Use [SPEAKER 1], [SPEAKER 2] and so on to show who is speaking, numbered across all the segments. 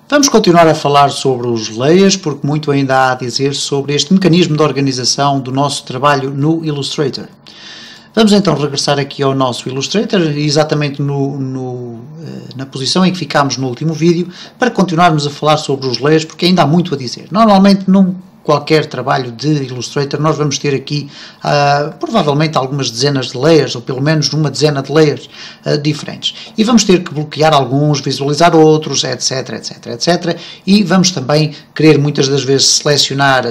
[SPEAKER 1] Vamos continuar a falar sobre os layers, porque muito ainda há a dizer sobre este mecanismo de organização do nosso trabalho no Illustrator. Vamos então regressar aqui ao nosso Illustrator, exatamente na posição em que ficámos no último vídeo, para continuarmos a falar sobre os layers, porque ainda há muito a dizer. Normalmente, qualquer trabalho de Illustrator, nós vamos ter aqui provavelmente algumas dezenas de layers, ou pelo menos uma dezena de layers diferentes. E vamos ter que bloquear alguns, visualizar outros, etc, etc, etc. E vamos também querer muitas das vezes selecionar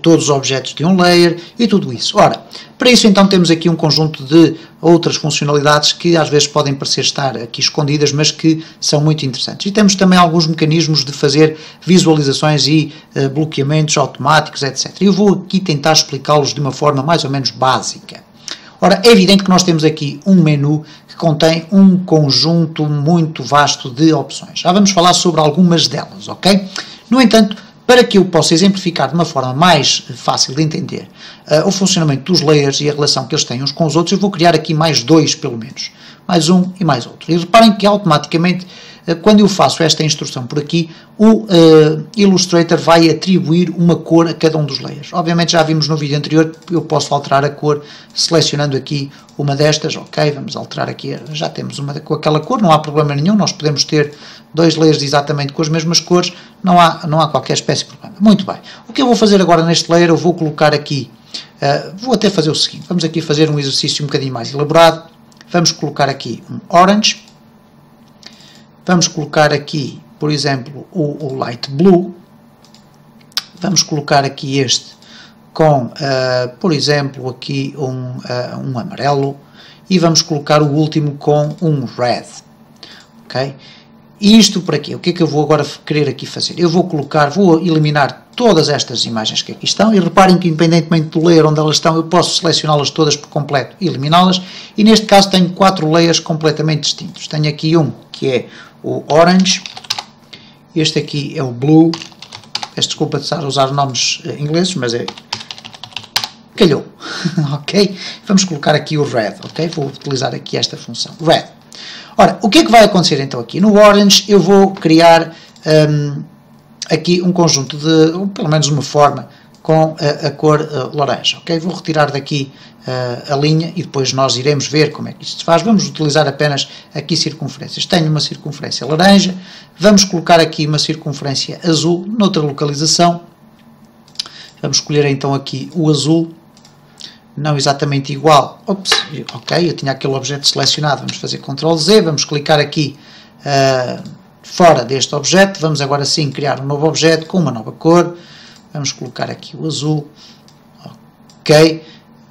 [SPEAKER 1] todos os objetos de um layer e tudo isso. Ora, para isso então temos aqui um conjunto de outras funcionalidades que às vezes podem parecer estar aqui escondidas, mas que são muito interessantes. E temos também alguns mecanismos de fazer visualizações e bloqueamentos automáticos, etc. Eu vou aqui tentar explicá-los de uma forma mais ou menos básica. Ora, é evidente que nós temos aqui um menu que contém um conjunto muito vasto de opções. Já vamos falar sobre algumas delas, ok? No entanto, para que eu possa exemplificar de uma forma mais fácil de entender o funcionamento dos layers e a relação que eles têm uns com os outros, eu vou criar aqui mais dois, pelo menos. Mais um e mais outro. E reparem que automaticamente, quando eu faço esta instrução por aqui, o Illustrator vai atribuir uma cor a cada um dos layers. Obviamente já vimos no vídeo anterior, eu posso alterar a cor selecionando aqui uma destas, ok, vamos alterar aqui, já temos uma com aquela cor, não há problema nenhum, nós podemos ter dois layers exatamente com as mesmas cores, não há qualquer espécie de problema. Muito bem, o que eu vou fazer agora neste layer, eu vou colocar aqui, vou até fazer o seguinte, vamos aqui fazer um exercício um bocadinho mais elaborado, vamos colocar aqui um orange, vamos colocar aqui, por exemplo, o light blue, vamos colocar aqui este com, por exemplo, aqui um amarelo, e vamos colocar o último com um red, ok? E isto para quê? O que é que eu vou agora querer aqui fazer? Eu vou eliminar todas estas imagens que aqui estão, e reparem que independentemente do layer onde elas estão, eu posso selecioná-las todas por completo e eliminá-las, e neste caso tenho 4 layers completamente distintos. Tenho aqui um que é o orange, este aqui é o blue, peço desculpa de estar a usar nomes ingleses, mas calhou, ok? Vamos colocar aqui o red, ok? Vou utilizar aqui esta função, red. Ora, o que é que vai acontecer então aqui? No orange eu vou criar aqui um conjunto de, ou pelo menos uma forma, com a cor laranja, ok? Vou retirar daqui a linha e depois nós iremos ver como é que isto se faz. Vamos utilizar apenas aqui circunferências. Tenho uma circunferência laranja, vamos colocar aqui uma circunferência azul, noutra localização. Vamos escolher então aqui o azul, não exatamente igual, ops, ok, eu tinha aquele objeto selecionado, vamos fazer Ctrl Z, vamos clicar aqui fora deste objeto, vamos agora sim criar um novo objeto com uma nova cor, vamos colocar aqui o azul, ok,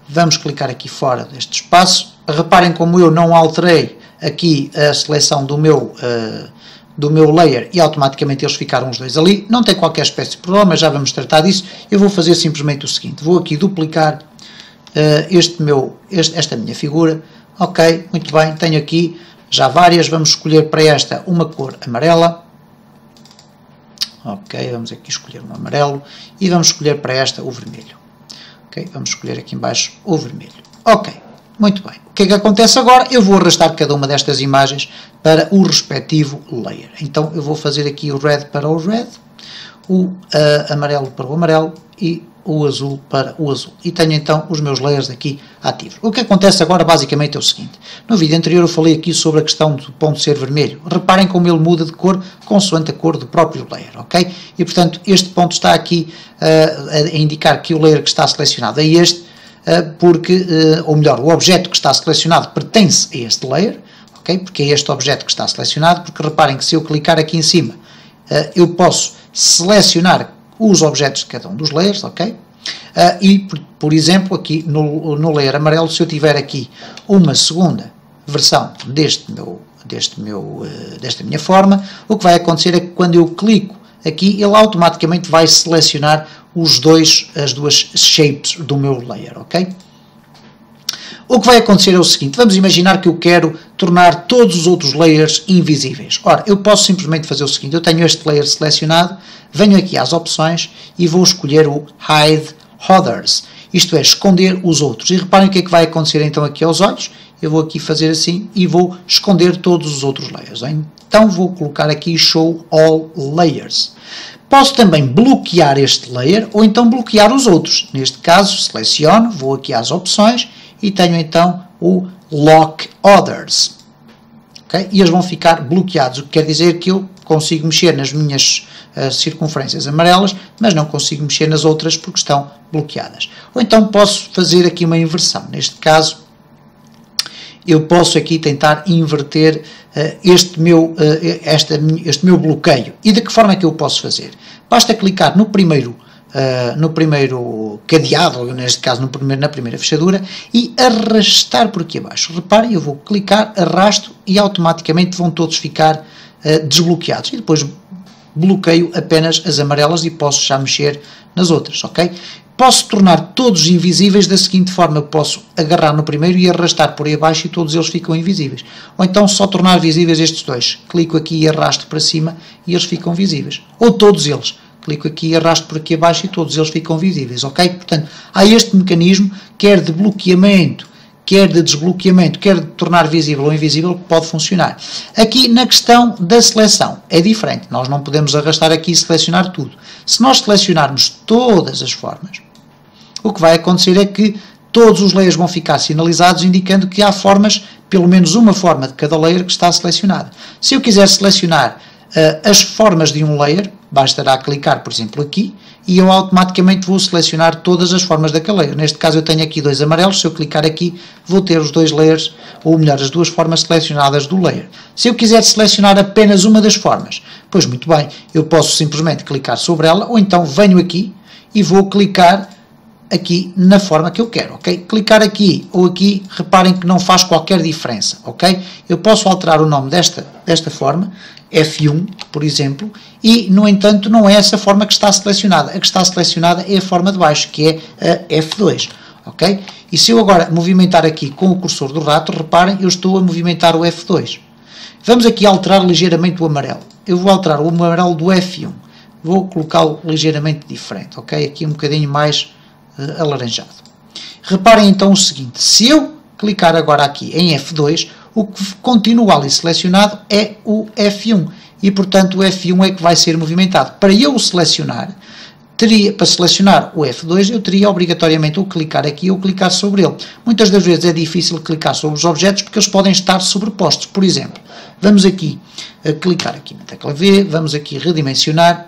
[SPEAKER 1] vamos clicar aqui fora deste espaço, reparem como eu não alterei aqui a seleção do meu layer e automaticamente eles ficaram os dois ali, não tem qualquer espécie de problema, já vamos tratar disso. Eu vou fazer simplesmente o seguinte, vou aqui duplicar esta minha figura, ok, muito bem, tenho aqui já várias, vamos escolher para esta uma cor amarela, ok, vamos aqui escolher um amarelo, e vamos escolher para esta o vermelho, ok, vamos escolher aqui em baixo o vermelho, ok, muito bem. O que é que acontece agora? Eu vou arrastar cada uma destas imagens para o respectivo layer, então eu vou fazer aqui o red para o red, o amarelo para o amarelo e o azul para o azul. E tenho então os meus layers aqui ativos. O que acontece agora basicamente é o seguinte. No vídeo anterior eu falei aqui sobre a questão do ponto ser vermelho. Reparem como ele muda de cor consoante a cor do próprio layer, ok? E portanto este ponto está aqui a indicar que o layer que está selecionado é este, porque, ou melhor, o objeto que está selecionado pertence a este layer, ok? Porque é este objeto que está selecionado, porque reparem que se eu clicar aqui em cima, eu posso selecionar os objetos de cada um dos layers, ok? E, por exemplo, aqui no layer amarelo, se eu tiver aqui uma segunda versão desta minha forma, o que vai acontecer é que quando eu clico aqui, ele automaticamente vai selecionar as duas shapes do meu layer, ok? O que vai acontecer é o seguinte, vamos imaginar que eu quero tornar todos os outros layers invisíveis. Ora, eu posso simplesmente fazer o seguinte, eu tenho este layer selecionado, venho aqui às opções e vou escolher o Hide Others, isto é, esconder os outros. E reparem o que é que vai acontecer então aqui aos olhos, eu vou aqui fazer assim e vou esconder todos os outros layers. Então vou colocar aqui Show All Layers. Posso também bloquear este layer ou então bloquear os outros. Neste caso, seleciono, vou aqui às opções e tenho então o Lock Others. Okay? E eles vão ficar bloqueados, o que quer dizer que eu consigo mexer nas minhas circunferências amarelas, mas não consigo mexer nas outras porque estão bloqueadas. Ou então posso fazer aqui uma inversão. Neste caso, eu posso aqui tentar inverter este meu bloqueio. E de que forma é que eu posso fazer? Basta clicar no primeiro cadeado, ou neste caso na primeira fechadura, e arrastar por aqui abaixo. Reparem, eu vou clicar, arrasto e automaticamente vão todos ficar desbloqueados. E depois bloqueio apenas as amarelas e posso já mexer nas outras, ok? Posso tornar todos invisíveis da seguinte forma: posso agarrar no primeiro e arrastar por aí abaixo e todos eles ficam invisíveis. Ou então só tornar visíveis estes dois. Clico aqui e arrasto para cima e eles ficam visíveis. Ou todos eles. Clico aqui e arrasto por aqui abaixo e todos eles ficam visíveis, ok? Portanto, há este mecanismo, quer de bloqueamento, quer de desbloqueamento, quer de tornar visível ou invisível, que pode funcionar. Aqui na questão da seleção é diferente. Nós não podemos arrastar aqui e selecionar tudo. Se nós selecionarmos todas as formas, o que vai acontecer é que todos os layers vão ficar sinalizados, indicando que há formas, pelo menos uma forma de cada layer que está selecionada. Se eu quiser selecionar as formas de um layer, bastará clicar, por exemplo, aqui, e eu automaticamente vou selecionar todas as formas daquele layer. Neste caso eu tenho aqui dois amarelos, se eu clicar aqui vou ter os dois layers, ou melhor, as duas formas selecionadas do layer. Se eu quiser selecionar apenas uma das formas, pois muito bem, eu posso simplesmente clicar sobre ela, ou então venho aqui e vou clicar aqui na forma que eu quero, ok? Clicar aqui ou aqui, reparem que não faz qualquer diferença, ok? Eu posso alterar o nome desta forma, F1, por exemplo, e, no entanto, não é essa forma que está selecionada. A que está selecionada é a forma de baixo, que é a F2, ok? E se eu agora movimentar aqui com o cursor do rato, reparem, eu estou a movimentar o F2. Vamos aqui alterar ligeiramente o amarelo. Eu vou alterar o amarelo do F1. Vou colocá-lo ligeiramente diferente, ok? Aqui um bocadinho mais alaranjado. Reparem então o seguinte: se eu clicar agora aqui em F2, o que continua ali selecionado é o F1 e, portanto, o F1 é que vai ser movimentado. Para eu o selecionar, para selecionar o F2, eu teria obrigatoriamente ou clicar aqui ou clicar sobre ele. Muitas das vezes é difícil clicar sobre os objetos porque eles podem estar sobrepostos. Por exemplo, vamos aqui clicar aqui na tecla V, vamos aqui redimensionar.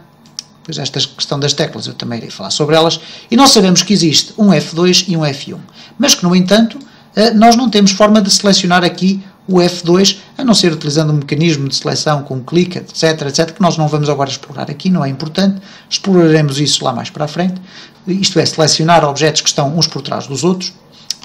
[SPEAKER 1] Pois esta questão das teclas eu também irei falar sobre elas, e nós sabemos que existe um F2 e um F1, mas que, no entanto, nós não temos forma de selecionar aqui o F2, a não ser utilizando um mecanismo de seleção com clique, etc, que nós não vamos agora explorar aqui, não é importante, exploraremos isso lá mais para a frente, isto é, selecionar objetos que estão uns por trás dos outros,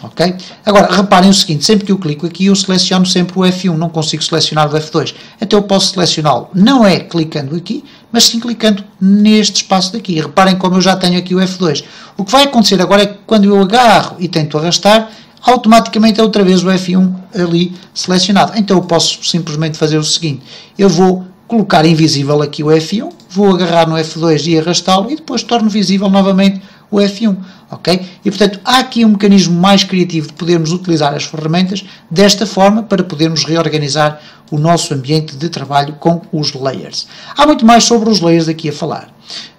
[SPEAKER 1] ok? Agora, reparem o seguinte: sempre que eu clico aqui, eu seleciono sempre o F1, não consigo selecionar o F2, então eu posso selecioná-lo, não é clicando aqui, mas sim clicando neste espaço daqui. Reparem como eu já tenho aqui o F2. O que vai acontecer agora é que quando eu agarro e tento arrastar, automaticamente é outra vez o F1 ali selecionado. Então eu posso simplesmente fazer o seguinte: eu vou colocar invisível aqui o F1, vou agarrar no F2 e arrastá-lo e depois torno visível novamente o F1, ok? E portanto há aqui um mecanismo mais criativo de podermos utilizar as ferramentas desta forma para podermos reorganizar o nosso ambiente de trabalho com os layers. Há muito mais sobre os layers aqui a falar.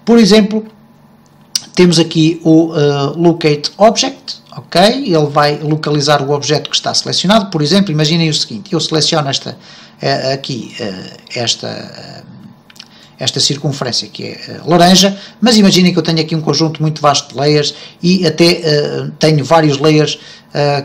[SPEAKER 1] Por exemplo, temos aqui o Locate Object, ok? Ele vai localizar o objeto que está selecionado. Por exemplo, imaginem o seguinte: eu seleciono esta circunferência que é laranja, mas imaginem que eu tenho aqui um conjunto muito vasto de layers e até tenho vários layers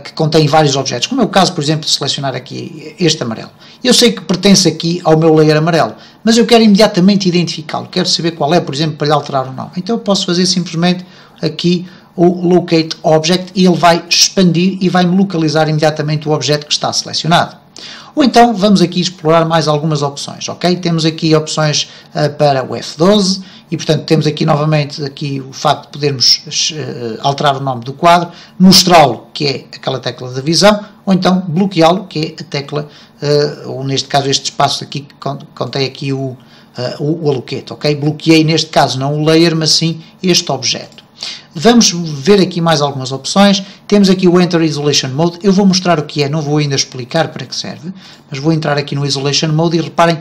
[SPEAKER 1] que contêm vários objetos, como é o caso, por exemplo, de selecionar aqui este amarelo. Eu sei que pertence aqui ao meu layer amarelo, mas eu quero imediatamente identificá-lo, quero saber qual é, por exemplo, para lhe alterar o nome. Então eu posso fazer simplesmente aqui o Locate Object e ele vai expandir e vai-me localizar imediatamente o objeto que está selecionado. Ou então vamos aqui explorar mais algumas opções, ok? Temos aqui opções para o F12 e, portanto, temos aqui novamente aqui o facto de podermos alterar o nome do quadro, mostrá-lo, que é aquela tecla da visão, ou então bloqueá-lo, que é a tecla, ou neste caso este espaço aqui que contém aqui o Allocate, ok? Bloqueei neste caso não o layer, mas sim este objeto. Vamos ver aqui mais algumas opções. Temos aqui o Enter Isolation Mode. Eu vou mostrar o que é, não vou ainda explicar para que serve, mas vou entrar aqui no Isolation Mode e reparem,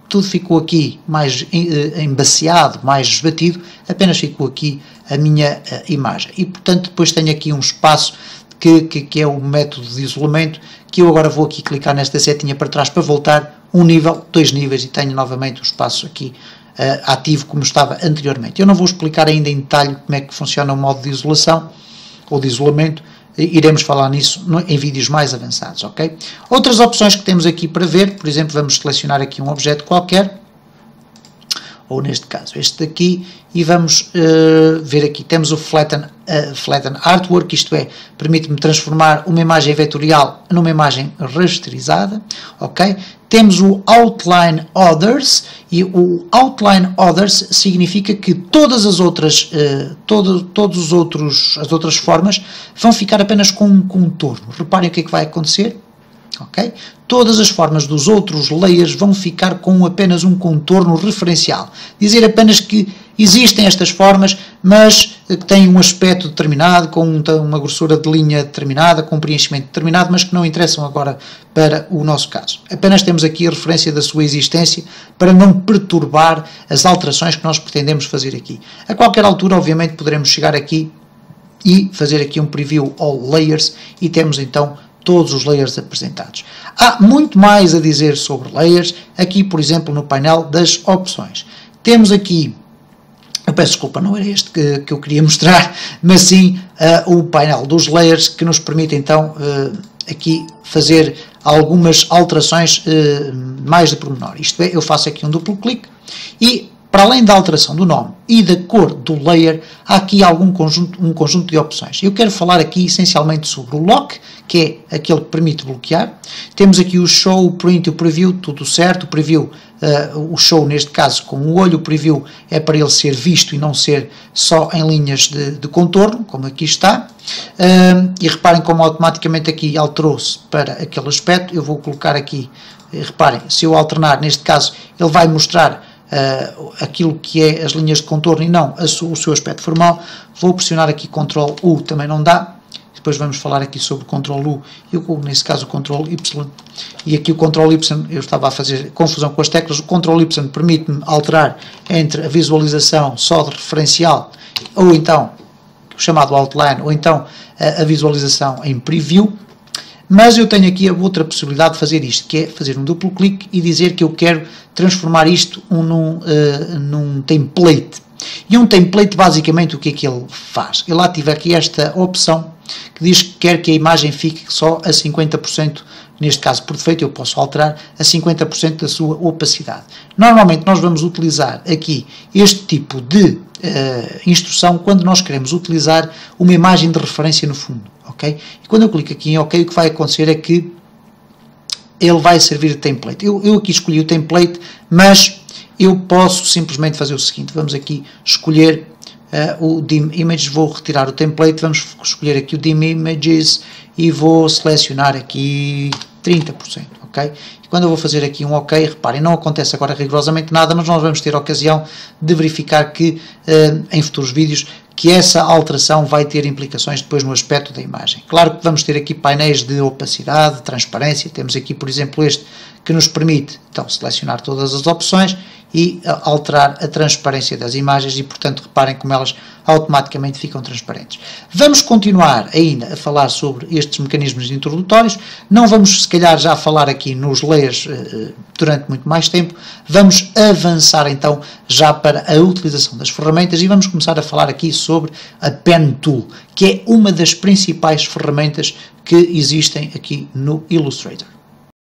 [SPEAKER 1] tudo ficou aqui mais embaciado, mais esbatido, apenas ficou aqui a minha imagem. E, portanto, depois tenho aqui um espaço que é o método de isolamento, que eu agora vou aqui clicar nesta setinha para trás para voltar um nível, 2 níveis, e tenho novamente o espaço aqui ativo como estava anteriormente. Eu não vou explicar ainda em detalhe como é que funciona o modo de isolação ou de isolamento, iremos falar nisso em vídeos mais avançados, ok? Outras opções que temos aqui para ver, por exemplo, vamos selecionar aqui um objeto qualquer, ou neste caso este daqui, e vamos ver aqui, temos o Flatten Artwork, isto é, permite-me transformar uma imagem vetorial numa imagem rasterizada, ok? Temos o Outline Others, e o Outline Others significa que todas as outras, as outras formas vão ficar apenas com um contorno. Reparem o que é que vai acontecer. Okay? Todas as formas dos outros layers vão ficar com apenas um contorno referencial. Dizer apenas que existem estas formas, mas que têm um aspecto determinado, com uma grossura de linha determinada, com um preenchimento determinado, mas que não interessam agora para o nosso caso. Apenas temos aqui a referência da sua existência para não perturbar as alterações que nós pretendemos fazer aqui. A qualquer altura, obviamente, poderemos chegar aqui e fazer aqui um preview all layers e temos então todos os layers apresentados. Há muito mais a dizer sobre layers, aqui por exemplo no painel das opções. Temos aqui, eu peço desculpa, não era este que eu queria mostrar, mas sim o painel dos layers que nos permite então aqui fazer algumas alterações mais de pormenor. Isto é, eu faço aqui um duplo clique e para além da alteração do nome e da cor do layer, há aqui um conjunto de opções. Eu quero falar aqui essencialmente sobre o Lock, que é aquele que permite bloquear. Temos aqui o Show, o Print e o Preview, tudo certo. O Preview, o Show neste caso com o olho, o Preview é para ele ser visto e não ser só em linhas de contorno, como aqui está. E reparem como automaticamente aqui alterou-se para aquele aspecto. Eu vou colocar aqui, reparem, se eu alternar neste caso, ele vai mostrar aquilo que é as linhas de contorno e não o seu aspecto formal. Vou pressionar aqui Ctrl U, também não dá. Depois vamos falar aqui sobre Ctrl U, eu nesse caso o Ctrl Y, e aqui o Ctrl Y, eu estava a fazer confusão com as teclas. O Ctrl Y permite-me alterar entre a visualização só de referencial, ou então o chamado outline, ou então a visualização em preview. Mas eu tenho aqui a outra possibilidade de fazer isto, que é fazer um duplo clique e dizer que eu quero transformar isto num template. E um template, basicamente, o que é que ele faz? Ele ativa aqui esta opção que diz que quer que a imagem fique só a 50%, neste caso por defeito eu posso alterar a 50% da sua opacidade. Normalmente nós vamos utilizar aqui este tipo de instrução quando nós queremos utilizar uma imagem de referência no fundo. Okay? E quando eu clico aqui em OK, o que vai acontecer é que ele vai servir de template. Eu aqui escolhi o template, mas eu posso simplesmente fazer o seguinte. Vamos aqui escolher o Dim Images, vou retirar o template, vamos escolher aqui o Dim Images e vou selecionar aqui 30%. Okay? E quando eu vou fazer aqui um OK, reparem, não acontece agora rigorosamente nada, mas nós vamos ter a ocasião de verificar que em futuros vídeos que essa alteração vai ter implicações depois no aspecto da imagem. Claro que vamos ter aqui painéis de opacidade, de transparência. Temos aqui, por exemplo, este que nos permite então selecionar todas as opções e alterar a transparência das imagens e, portanto, reparem como elas automaticamente ficam transparentes. Vamos continuar ainda a falar sobre estes mecanismos introdutórios. Não vamos, se calhar, já falar aqui nos layers durante muito mais tempo. Vamos avançar, então, já para a utilização das ferramentas e vamos começar a falar aqui sobre a Pen Tool, que é uma das principais ferramentas que existem aqui no Illustrator.